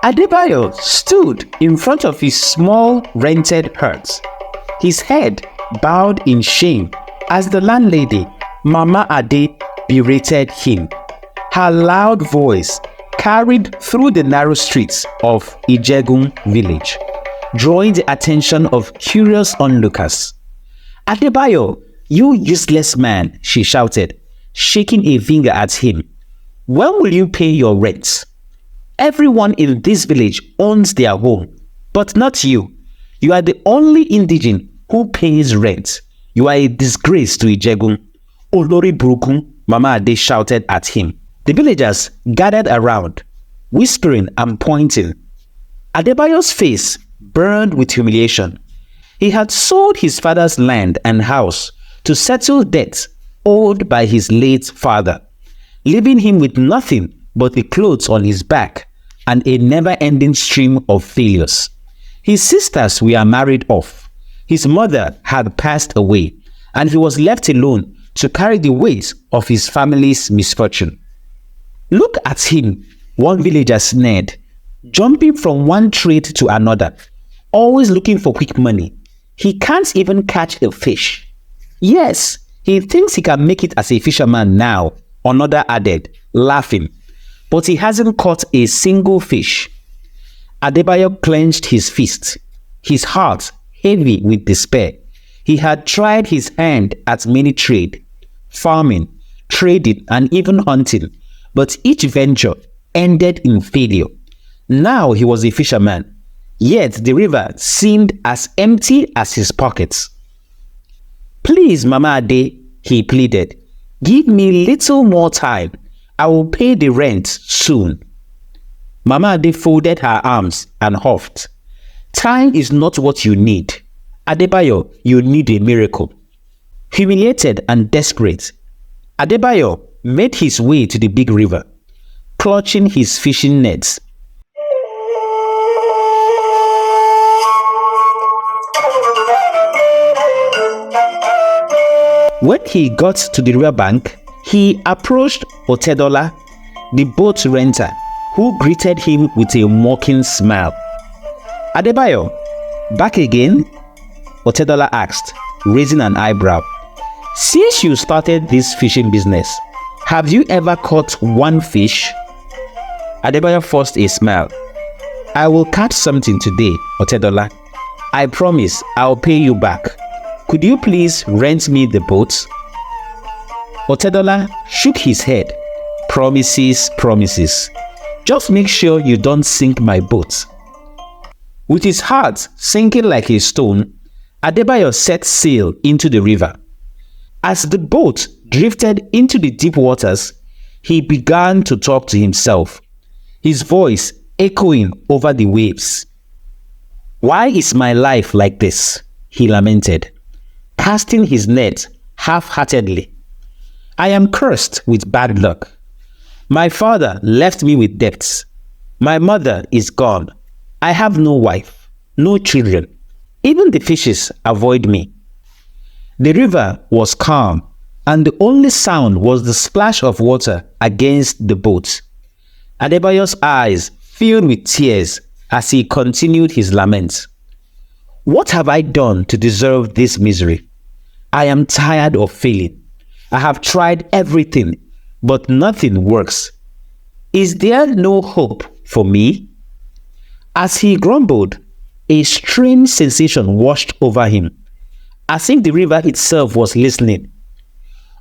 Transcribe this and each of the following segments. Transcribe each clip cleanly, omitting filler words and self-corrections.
Adebayo stood in front of his small rented hut, his head bowed in shame as the landlady, Mama Ade, berated him. Her loud voice carried through the narrow streets of Ijegun village, drawing the attention of curious onlookers. "Adebayo, you useless man," she shouted, shaking a finger at him. "When will you pay your rent? Everyone in this village owns their home, but not you. You are the only indigene who pays rent. You are a disgrace to Ijegun." "Olori Burukun," Mama Ade shouted at him. The villagers gathered around, whispering and pointing. Adebayo's face burned with humiliation. He had sold his father's land and house to settle debts owed by his late father, leaving him with nothing but the clothes on his back and a never-ending stream of failures. His sisters were married off. His mother had passed away, and he was left alone to carry the weight of his family's misfortune. "Look at him," one villager sneered, "jumping from one trade to another, always looking for quick money. He can't even catch a fish." "Yes, he thinks he can make it as a fisherman now," another added, laughing, "but he hasn't caught a single fish." Adebayo clenched his fist, his heart heavy with despair. He had tried his hand at many trades, farming, trading, and even hunting, but each venture ended in failure. Now he was a fisherman, yet the river seemed as empty as his pockets. "Please, Mama Ade," he pleaded, "give me little more time. I will pay the rent soon." Mama Ade folded her arms and huffed. "Time is not what you need. Adebayo, you need a miracle." Humiliated and desperate, Adebayo made his way to the big river, clutching his fishing nets. When he got to the riverbank, he approached Otedola, the boat renter, who greeted him with a mocking smile. "Adebayo, back again?" Otedola asked, raising an eyebrow. "Since you started this fishing business, have you ever caught one fish?" Adebayo forced a smile. "I will catch something today, Otedola. I promise I'll pay you back. Could you please rent me the boat?" Otedola shook his head. "Promises, promises. Just make sure you don't sink my boat." With his heart sinking like a stone, Adebayo set sail into the river. As the boat drifted into the deep waters, he began to talk to himself, his voice echoing over the waves. "Why is my life like this?" he lamented, casting his net half-heartedly. "I am cursed with bad luck. My father left me with debts. My mother is gone. I have no wife, no children. Even the fishes avoid me." The river was calm, and the only sound was the splash of water against the boat. Adebayo's eyes filled with tears as he continued his lament. "What have I done to deserve this misery? I am tired of failing. I have tried everything, but nothing works. Is there no hope for me?" As he grumbled, a strange sensation washed over him, as if the river itself was listening.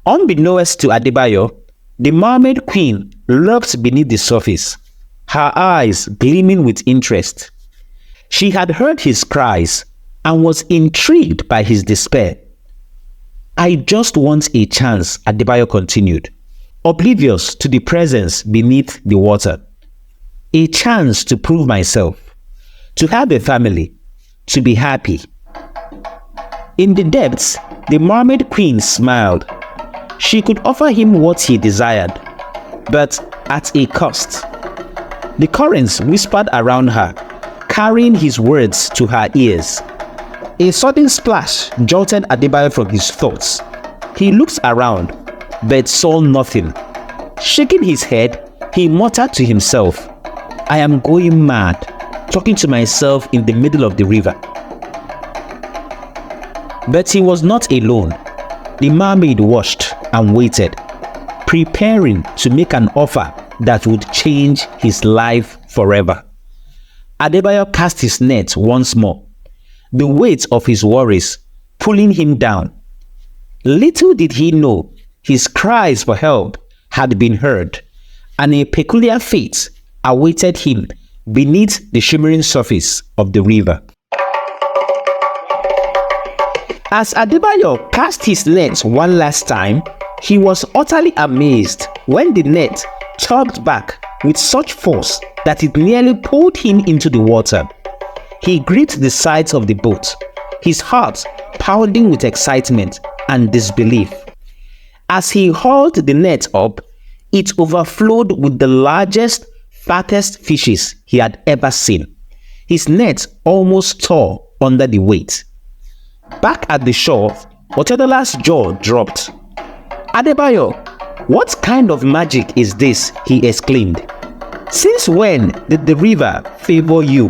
Unbeknownst to Adebayo, the Mermaid Queen lurked beneath the surface, her eyes gleaming with interest. She had heard his cries and was intrigued by his despair. "I just want a chance," Adebayo continued, oblivious to the presence beneath the water. "A chance to prove myself, to have a family, to be happy." In the depths, the Mermaid Queen smiled. She could offer him what he desired, but at a cost. The currents whispered around her, carrying his words to her ears. A sudden splash jolted Adebayo from his thoughts. He looked around, but saw nothing. Shaking his head, he muttered to himself, I am going mad, talking to myself in the middle of the river. But he was not alone. The mermaid watched and waited, preparing to make an offer that would change his life forever. Adebayo cast his net once more, the weight of his worries pulling him down. Little did he know his cries for help had been heard, and a peculiar fate awaited him beneath the shimmering surface of the river. As Adebayo cast his net one last time, he was utterly amazed when the net tugged back with such force that it nearly pulled him into the water. He gripped the sides of the boat, his heart pounding with excitement and disbelief. As he hauled the net up, it overflowed with the largest, fattest fishes he had ever seen. His net almost tore under the weight. Back at the shore, Otedola's jaw dropped. "Adebayo, what kind of magic is this?" he exclaimed. "Since when did the river favor you?"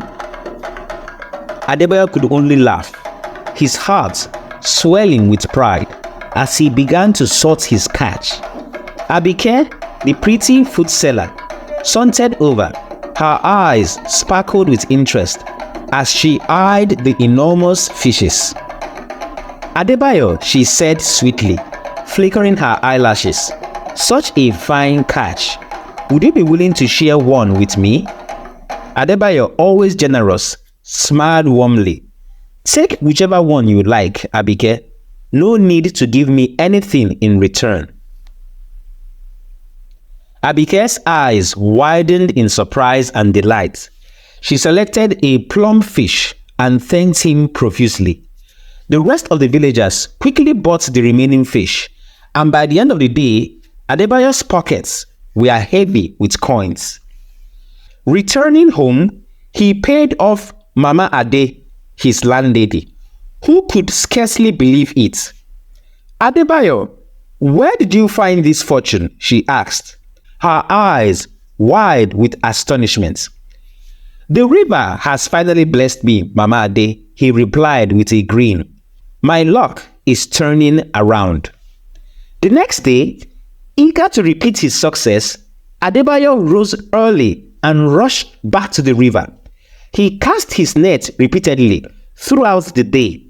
Adebayo could only laugh, his heart swelling with pride as he began to sort his catch. Abike, the pretty food seller, sauntered over. Her eyes sparkled with interest as she eyed the enormous fishes. "Adebayo," she said sweetly, flickering her eyelashes, "such a fine catch. Would you be willing to share one with me?" Adebayo, always generous, smiled warmly. "Take whichever one you like, Abike. No need to give me anything in return." Abike's eyes widened in surprise and delight. She selected a plump fish and thanked him profusely. The rest of the villagers quickly bought the remaining fish, and by the end of the day, Adebayo's pockets were heavy with coins. Returning home, he paid off Mama Ade, his landlady, who could scarcely believe it. "Adebayo, where did you find this fortune?" she asked, her eyes wide with astonishment. "The river has finally blessed me, Mama Ade," he replied with a grin. "My luck is turning around." The next day, eager to repeat his success, Adebayo rose early and rushed back to the river. He cast his net repeatedly throughout the day,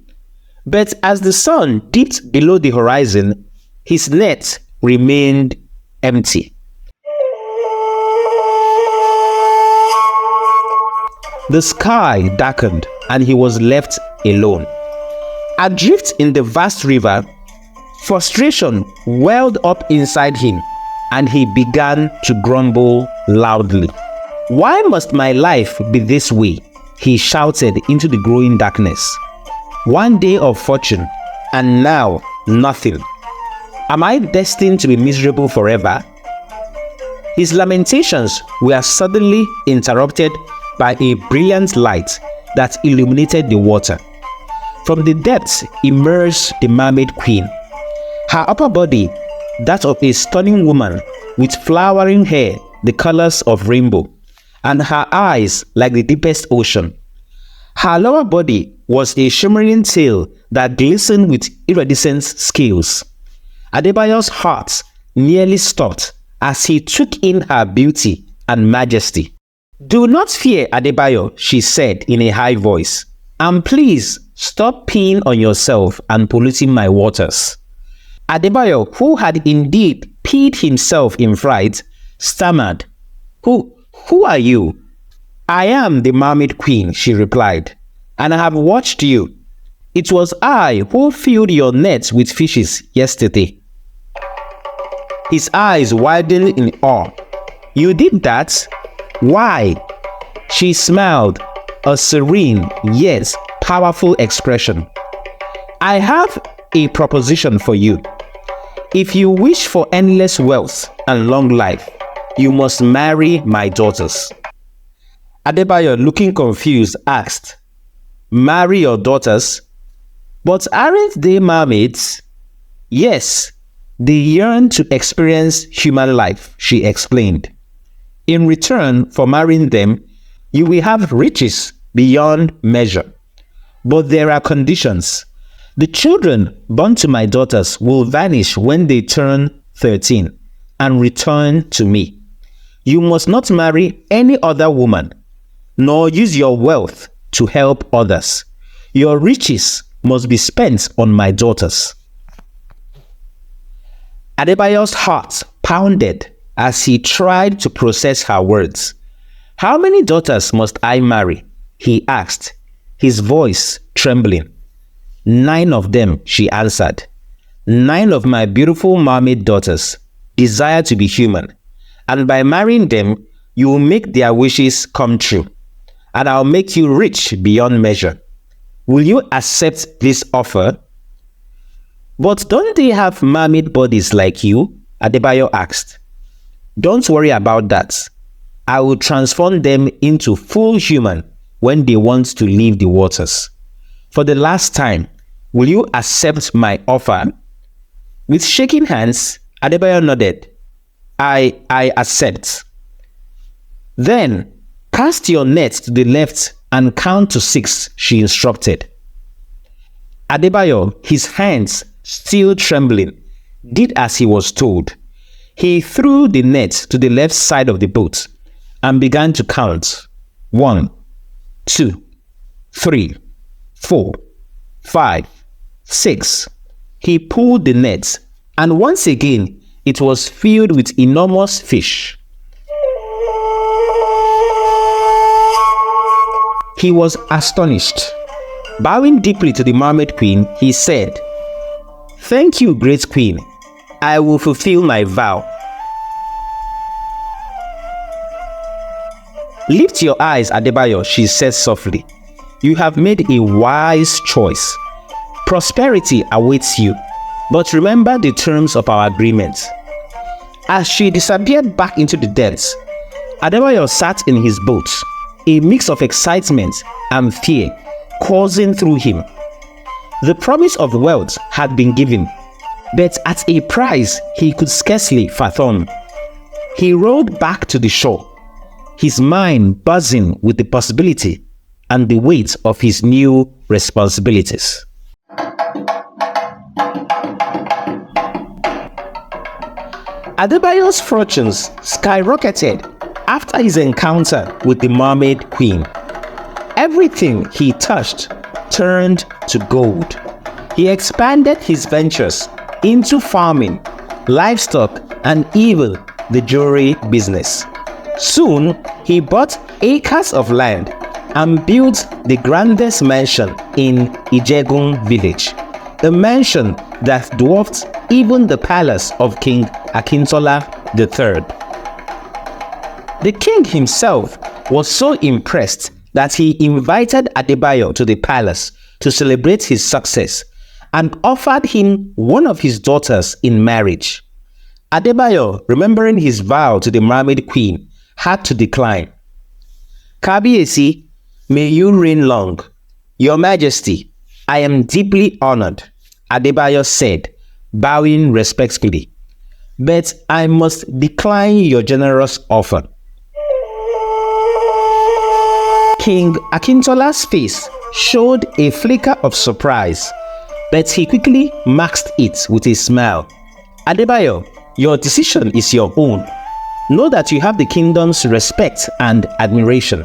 but as the sun dipped below the horizon, his net remained empty. The sky darkened and he was left alone. Adrift in the vast river, frustration welled up inside him and he began to grumble loudly. "Why must my life be this way?" he shouted into the growing darkness. "One day of fortune, and now nothing. Am I destined to be miserable forever?" His lamentations were suddenly interrupted by a brilliant light that illuminated the water. From the depths emerged the Mermaid Queen. Her upper body, that of a stunning woman with flowering hair the colors of rainbow, and her eyes like the deepest ocean. Her lower body was a shimmering tail that glistened with iridescent scales. Adebayo's heart nearly stopped as he took in her beauty and majesty. "Do not fear, Adebayo," she said in a high voice, "and please stop peeing on yourself and polluting my waters." Adebayo, who had indeed peed himself in fright, stammered, Who are you?" "I am the Mermaid Queen," she replied, "and I have watched you. It was I who filled your nets with fishes yesterday." His eyes widened in awe. "You did that? Why?" She smiled, a serene yet powerful expression. "I have a proposition for you. If you wish for endless wealth and long life, you must marry my daughters." Adebayo, looking confused, asked, "Marry your daughters? But aren't they mermaids?" "Yes, they yearn to experience human life," she explained. In return for marrying them, you will have riches beyond measure. But there are conditions. The children born to my daughters will vanish when they turn 13 and return to me. You must not marry any other woman, nor use your wealth to help others. Your riches must be spent on my daughters. Adebayo's heart pounded as he tried to process her words. How many daughters must I marry? He asked, his voice trembling. 9 of them, she answered. 9 of my beautiful mermaid daughters desire to be human, and by marrying them, you will make their wishes come true, and I'll make you rich beyond measure. Will you accept this offer? But don't they have mermaid bodies like you? Adebayo asked. Don't worry about that. I will transform them into full human when they want to leave the waters. For the last time, will you accept my offer? With shaking hands, Adebayo nodded. I accept. Then, cast your net to the left and count to 6, she instructed. Adebayo, his hands still trembling, did as he was told. He threw the net to the left side of the boat and began to count. 1, 2, 3, 4, 5, 6. He pulled the net, and once again, it was filled with enormous fish. He was astonished. Bowing deeply to the mermaid queen, he said, "Thank you, great queen. I will fulfill my vow." "Lift your eyes, Adebayo," she said softly. "You have made a wise choice. Prosperity awaits you, but remember the terms of our agreement." As she disappeared back into the depths, Adebayo sat in his boat, a mix of excitement and fear coursing through him. The promise of wealth had been given, but at a price he could scarcely fathom. He rowed back to the shore, his mind buzzing with the possibility and the weight of his new responsibilities. Adebayo's fortunes skyrocketed after his encounter with the mermaid queen. Everything he touched turned to gold. He expanded his ventures into farming, livestock, and even the jewelry business. Soon, he bought acres of land and built the grandest mansion in Ijegun village, a mansion that dwarfed even the palace of King Akintola III. The king himself was so impressed that he invited Adebayo to the palace to celebrate his success and offered him one of his daughters in marriage. Adebayo, remembering his vow to the mermaid queen, had to decline. "Kabiyesi, may you reign long. Your Majesty, I am deeply honored," Adebayo said, bowing respectfully. "But I must decline your generous offer." King Akintola's face showed a flicker of surprise, but he quickly masked it with a smile. "Adebayo, your decision is your own. Know that you have the kingdom's respect and admiration."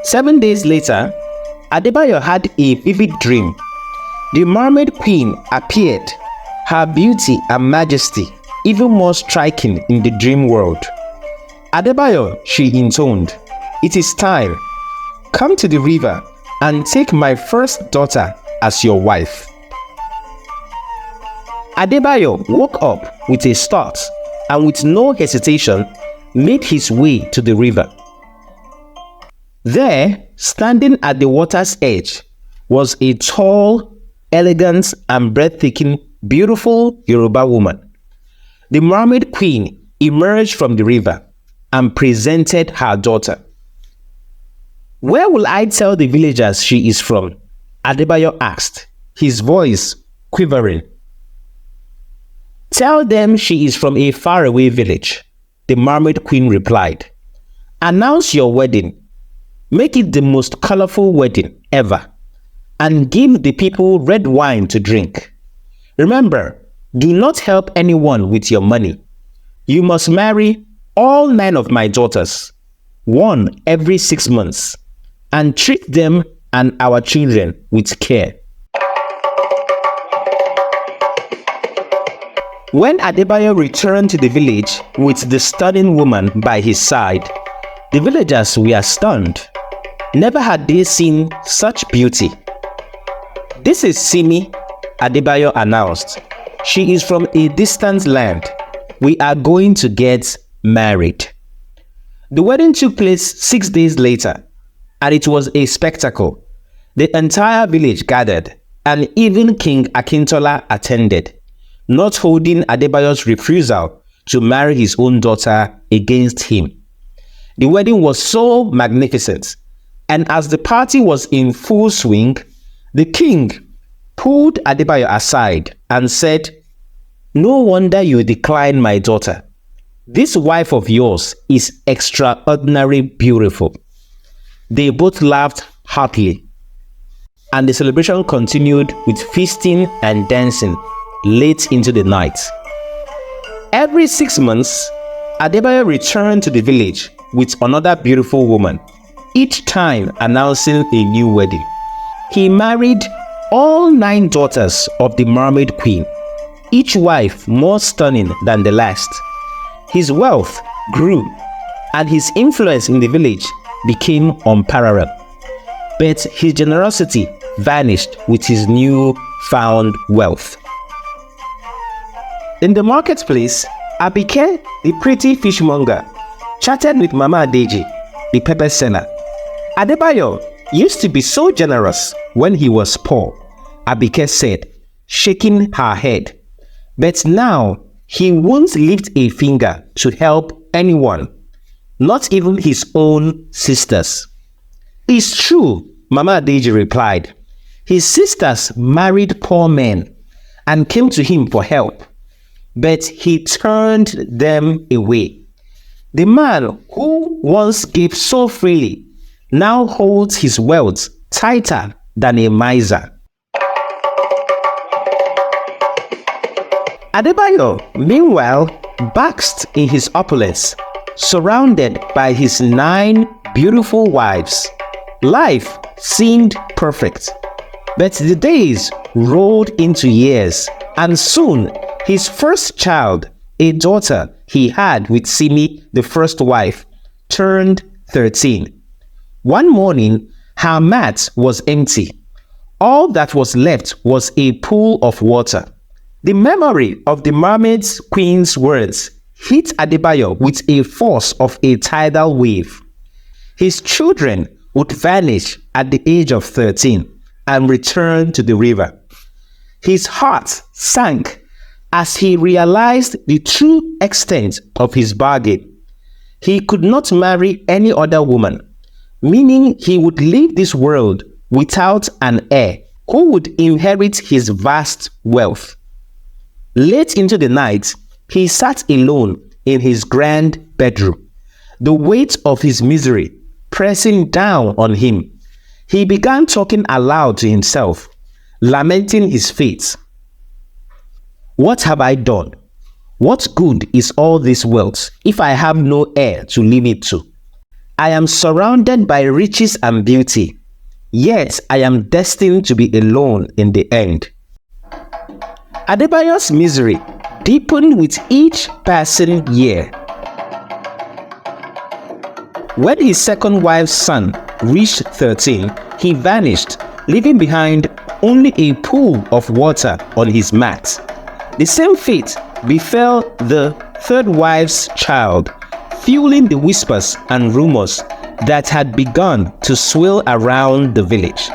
7 days later, Adebayo had a vivid dream. The mermaid queen appeared, her beauty and majesty even more striking in the dream world. "Adebayo," she intoned, "it is time. Come to the river and take my first daughter as your wife." Adebayo woke up with a start and with no hesitation made his way to the river. There, standing at the water's edge, was a tall, elegant, and breathtaking, beautiful Yoruba woman. The mermaid queen emerged from the river and presented her daughter. "Where will I tell the villagers she is from?" Adebayo asked, his voice quivering. "Tell them she is from a faraway village," the mermaid queen replied. Announce your wedding. Make it the most colorful wedding ever, and give the people red wine to drink. Remember, do not help anyone with your money. You must marry all 9 of my daughters, one every 6 months, and treat them and our children with care. When Adebayo returned to the village with the stunning woman by his side, the villagers were stunned. Never had they seen such beauty. "This is Simi," Adebayo announced. "She is from a distant land. We are going to get married." The wedding took place 6 days later, and it was a spectacle. The entire village gathered, and even King Akintola attended, not holding Adebayo's refusal to marry his own daughter against him. The wedding was so magnificent, and as the party was in full swing, the king pulled Adebayo aside and said, "No wonder you decline my daughter. This wife of yours is extraordinarily beautiful." They both laughed heartily, and the celebration continued with feasting and dancing late into the night. Every 6 months, Adebayo returned to the village with another beautiful woman, each time announcing a new wedding. He married all 9 daughters of the Mermaid Queen, each wife more stunning than the last. His wealth grew, and his influence in the village became unparalleled. But his generosity vanished with his new-found wealth. In the marketplace, Abike, the pretty fishmonger, chatted with Mama Adeji, the pepper seller. "Adebayo used to be so generous when he was poor," Abike said, shaking her head. "But now he won't lift a finger to help anyone, not even his own sisters." "It's true," Mama Adeji replied. "His sisters married poor men and came to him for help, but he turned them away. The man who once gave so freely now holds his wealth tighter than a miser." Adebayo, meanwhile, basked in his opulence, surrounded by his 9 beautiful wives. Life seemed perfect, but the days rolled into years, and soon his first child, a daughter he had with Simi, the first wife, turned 13. One morning, her mat was empty. All that was left was a pool of water. The memory of the Mermaid Queen's words hit Adebayo with a force of a tidal wave. His children would vanish at the age of 13 and return to the river. His heart sank as he realized the true extent of his bargain. He could not marry any other woman, meaning he would leave this world without an heir who would inherit his vast wealth. Late into the night, he sat alone in his grand bedroom, the weight of his misery pressing down on him. He began talking aloud to himself, lamenting his fate. "What have I done? What good is all this wealth if I have no heir to leave it to? I am surrounded by riches and beauty, yet I am destined to be alone in the end." Adebayo's misery deepened with each passing year. When his second wife's son reached 13, he vanished, leaving behind only a pool of water on his mat. The same fate befell the third wife's child, fueling the whispers and rumors that had begun to swirl around the village.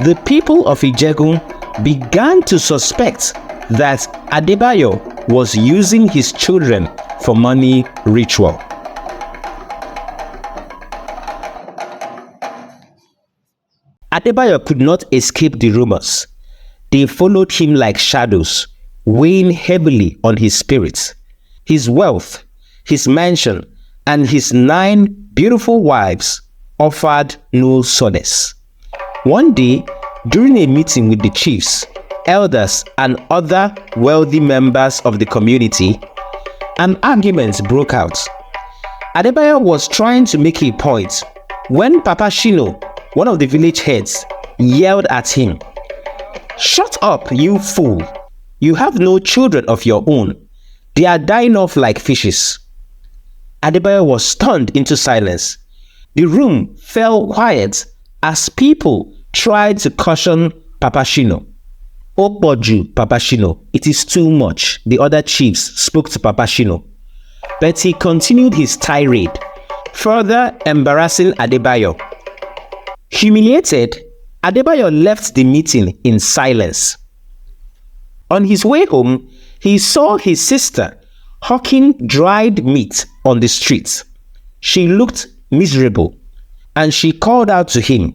The people of Ijegun began to suspect that Adebayo was using his children for money ritual. Adebayo could not escape the rumors. They followed him like shadows, weighing heavily on his spirits. His wealth, his mansion, and his 9 beautiful wives offered no solace. One day, during a meeting with the chiefs, elders, and other wealthy members of the community, an argument broke out. Adebayo was trying to make a point when Papa Shino, one of the village heads, yelled at him, "Shut up, you fool! You have no children of your own. They are dying off like fishes." Adebayo was stunned into silence. The room fell quiet as people tried to caution Papa Shino. "Opoju, Papa Shino, it is too much," the other chiefs spoke to Papa Shino. But he continued his tirade, further embarrassing Adebayo. Humiliated, Adebayo left the meeting in silence. On his way home, he saw his sister hawking dried meat on the street. She looked miserable, and she called out to him,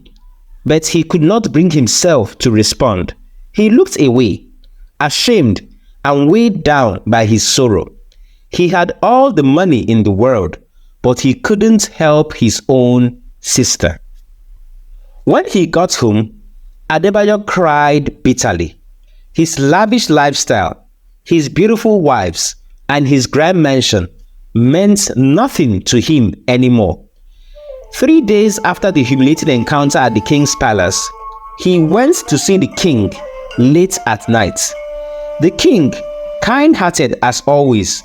but he could not bring himself to respond. He looked away, ashamed and weighed down by his sorrow. He had all the money in the world, but he couldn't help his own sister. When he got home, Adebayo cried bitterly. His lavish lifestyle, his beautiful wives, and his grand mansion meant nothing to him anymore. 3 days after the humiliating encounter at the king's palace, he went to see the king late at night. The king, kind-hearted as always,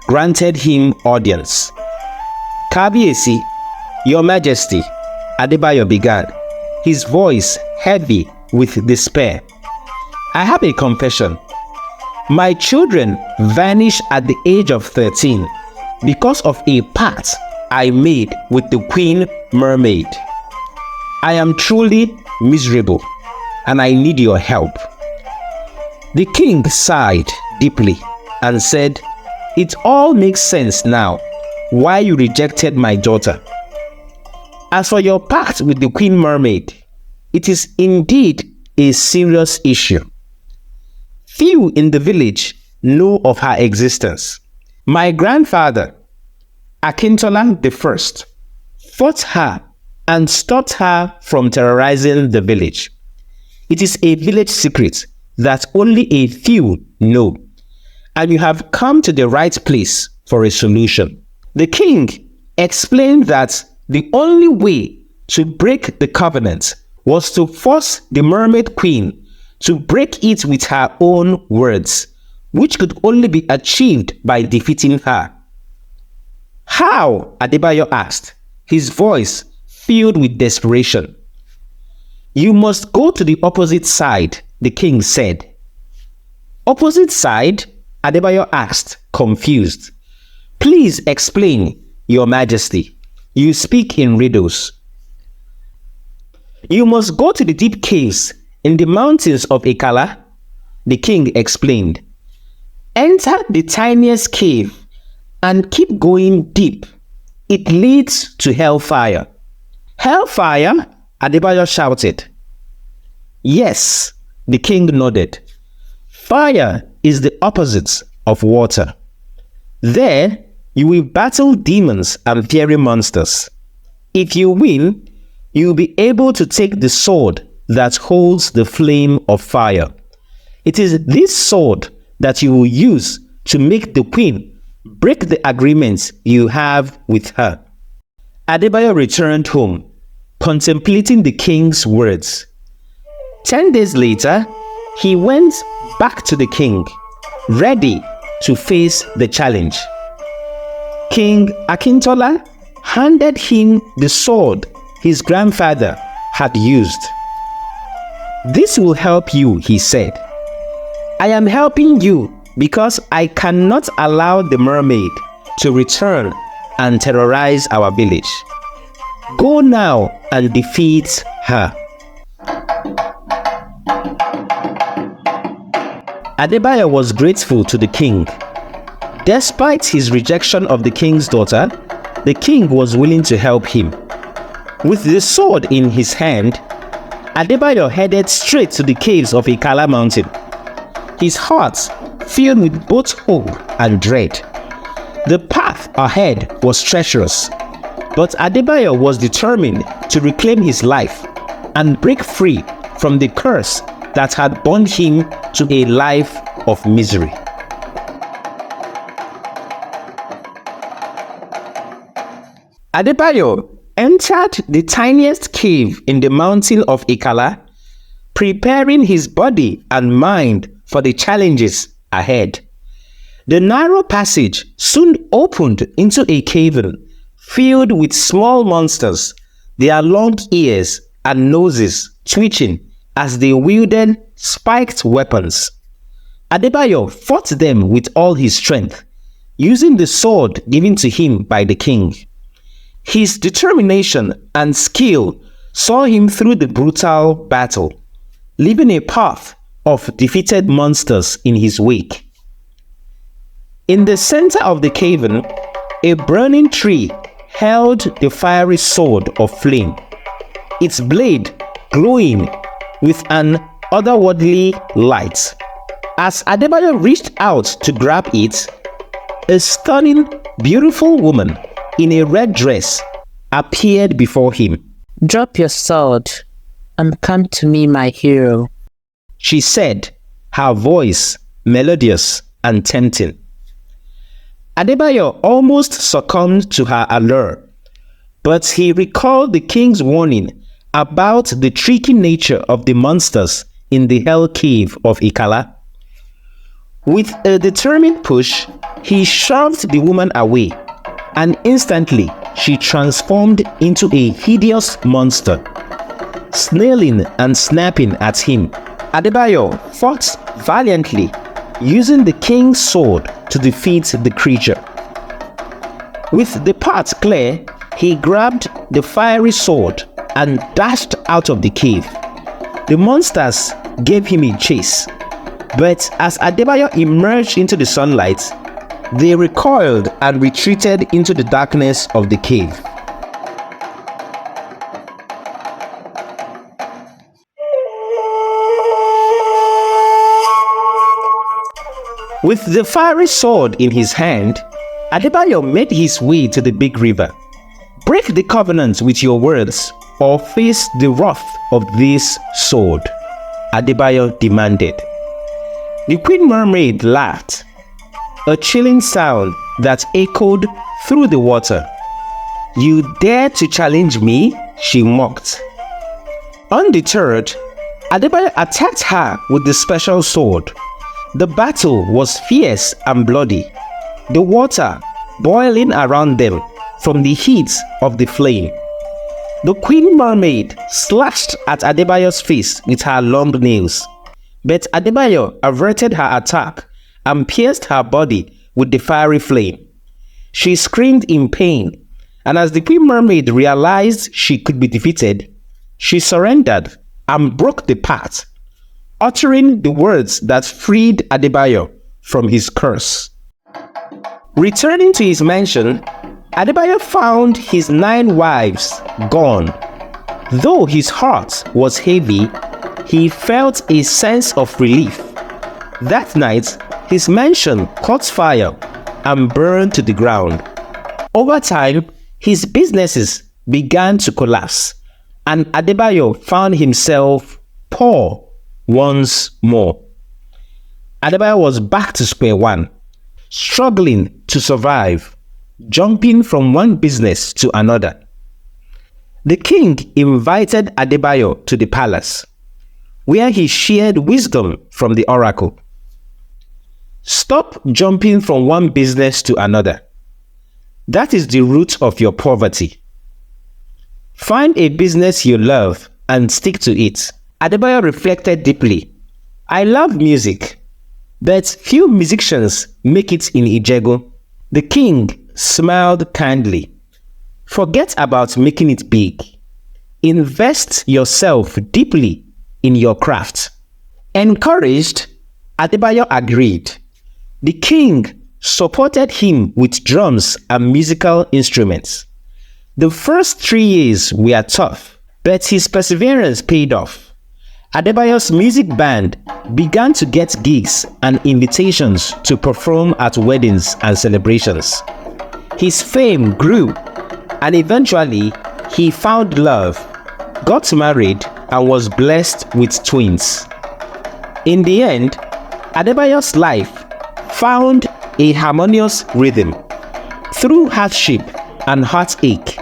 granted him audience. "Kabiyesi, Your Majesty," Adebayo began, his voice heavy with despair. "I have a confession. My children vanished at the age of 13 because of a pact I made with the Queen Mermaid. I am truly miserable and I need your help." The king sighed deeply and said, "It all makes sense now why you rejected my daughter. As for your pact with the Queen Mermaid, it is indeed a serious issue. Few in the village know of her existence. My grandfather, Akintola I, fought her and stopped her from terrorizing the village. It is a village secret that only a few know, and you have come to the right place for a solution." The king explained that the only way to break the covenant was to force the mermaid queen to break it with her own words, which could only be achieved by defeating her. "How?" Adebayo asked, his voice filled with desperation. "You must go to the opposite side," the king said. "Opposite side?" Adebayo asked, confused. "Please explain, Your Majesty. You speak in riddles." "You must go to the deep caves in the mountains of Ekala," the king explained. "Enter the tiniest cave and keep going deep. It leads to hellfire." "Hellfire?" Adebayo shouted. "Yes," the king nodded. "Fire is the opposite of water. There, you will battle demons and fiery monsters. If you win, you will be able to take the sword that holds the flame of fire. It is this sword that you will use to make the queen break the agreement you have with her." Adebayo returned home, contemplating the king's words. 10 days later, he went back to the king, ready to face the challenge. King Akintola handed him the sword his grandfather had used. "This will help you," he said. "I am helping you because I cannot allow the mermaid to return and terrorize our village. Go now and defeat her." Adebayo was grateful to the king. Despite his rejection of the king's daughter, the king was willing to help him. With the sword in his hand, Adebayo headed straight to the caves of Ekala Mountain, his heart filled with both hope and dread. The path ahead was treacherous, But Adebayo was determined to reclaim his life and break free from the curse that had bound him to a life of misery. Adebayo entered the tiniest cave in the mountain of Ikala, preparing his body and mind for the challenges ahead. The narrow passage soon opened into a cavern filled with small monsters, their long ears and noses twitching as they wielded spiked weapons. Adebayo fought them with all his strength, using the sword given to him by the king. His determination and skill saw him through the brutal battle, leaving a path of defeated monsters in his wake. In the center of the cavern, a burning tree held the fiery sword of flame, its blade glowing with an otherworldly light. As Adebayo reached out to grab it, a stunning, beautiful woman in a red dress appeared before him. "Drop your sword and come to me, my hero," she said, her voice melodious and tempting. Adebayo almost succumbed to her allure, but he recalled the king's warning about the tricky nature of the monsters in the hell cave of Ikala. With a determined push, he shoved the woman away, and instantly she transformed into a hideous monster, snarling and snapping at him. Adebayo fought valiantly, using the king's sword to defeat the creature. With the path clear, he grabbed the fiery sword and dashed out of the cave. The monsters gave him a chase, but as Adebayo emerged into the sunlight, they recoiled and retreated into the darkness of the cave. With the fiery sword in his hand, Adebayo made his way to the big river. "Break the covenant with your words, or face the wrath of this sword," Adebayo demanded. The Queen Mermaid laughed, a chilling sound that echoed through the water. "You dare to challenge me?" she mocked. Undeterred, Adebayo attacked her with the special sword. The battle was fierce and bloody, the water boiling around them from the heat of the flame. The Queen Mermaid slashed at Adebayo's face with her long nails, but Adebayo averted her attack and pierced her body with the fiery flame. She screamed in pain, and as the Queen Mermaid realized she could be defeated, she surrendered and broke the pact, uttering the words that freed Adebayo from his curse. Returning to his mansion, Adebayo found his 9 wives gone. Though his heart was heavy, he felt a sense of relief. That night, his mansion caught fire and burned to the ground. Over time, his businesses began to collapse, and Adebayo found himself poor once more. Adebayo was back to square one, struggling to survive, jumping from one business to another. The king invited Adebayo to the palace, where he shared wisdom from the oracle. Stop jumping from one business to another. That is the root of your poverty. Find a business you love and stick to it. Adebayo reflected deeply. "I love music, but few musicians make it in Ijego." The king smiled kindly. "Forget about making it big. Invest yourself deeply in your craft." Encouraged, Adebayo agreed. The king supported him with drums and musical instruments. The first 3 years were tough, but his perseverance paid off. Adebayo's music band began to get gigs and invitations to perform at weddings and celebrations. His fame grew, and eventually he found love, got married, and was blessed with twins. In the end, Adebayo's life found a harmonious rhythm. Through hardship and heartache,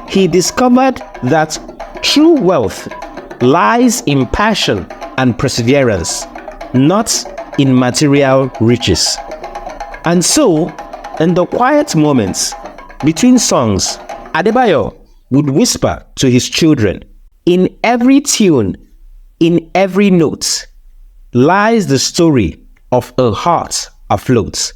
he discovered that true wealth lies in passion and perseverance, not in material riches. And so, in the quiet moments between songs, Adebayo would whisper to his children, "In every tune, in every note, lies the story of a heart afloat."